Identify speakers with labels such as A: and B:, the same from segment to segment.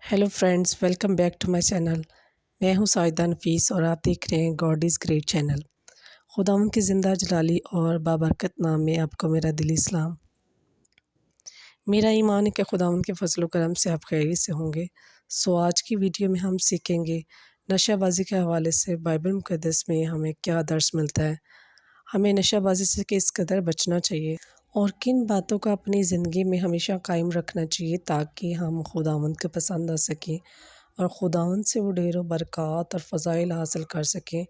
A: Hello friends, welcome back to my channel. میں ہوں ساجدہ نفیس اور آپ دیکھ رہے ہیں گاڈ از گریٹ چینل۔ خداوند کی زندہ جلالی اور بابرکت نام میں آپ کو میرا دلی سلام۔ میرا ایمان ہے کہ خداوند کے فضل و کرم سے آپ خیریت سے ہوں گے۔ آج کی ویڈیو میں ہم سیکھیں گے نشہ بازی کے حوالے سے بائبل مقدس میں ہمیں کیا درس ملتا ہے، ہمیں نشہ بازی سے کس قدر بچنا چاہیے اور کن باتوں کا اپنی زندگی میں ہمیشہ قائم رکھنا چاہیے تاکہ ہم خداوند کے پسند آ سکیں اور خداوند سے وہ ڈھیر و برکات اور فضائل حاصل کر سکیں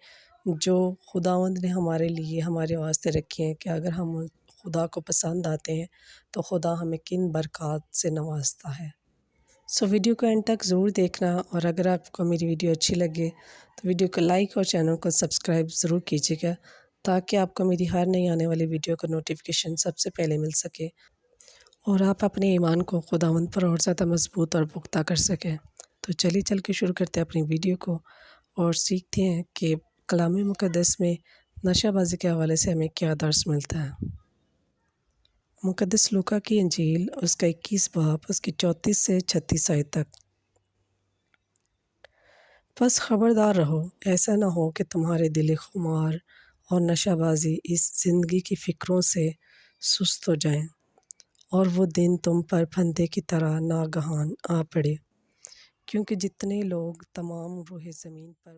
A: جو خداوند نے ہمارے لیے ہمارے واسطے رکھے ہیں کہ اگر ہم خدا کو پسند آتے ہیں تو خدا ہمیں کن برکات سے نوازتا ہے۔ ویڈیو کو اینڈ تک ضرور دیکھنا، اور اگر آپ کو میری ویڈیو اچھی لگے تو ویڈیو کو لائک اور چینل کو سبسکرائب ضرور کیجیے گا تاکہ آپ کو میری ہر نئی آنے والی ویڈیو کا نوٹیفیکیشن سب سے پہلے مل سکے اور آپ اپنے ایمان کو خداوند پر اور زیادہ مضبوط اور پختہ کر سکیں۔ تو چلیے چل کے شروع کرتے ہیں اپنی ویڈیو کو اور سیکھتے ہیں کہ کلام مقدس میں نشہ بازی کے حوالے سے ہمیں کیا درس ملتا ہے۔ مقدس لوکا کی انجیل اس کا 21 باب اس کی 34 سے 36 آیت تک۔ بس خبردار رہو، ایسا نہ ہو کہ تمہارے دل خمار اور نشہ بازی اس زندگی کی فکروں سے سست ہو جائیں اور وہ دن تم پر پھندے کی طرح ناگہان آ پڑے، کیونکہ جتنے لوگ تمام روح زمین پر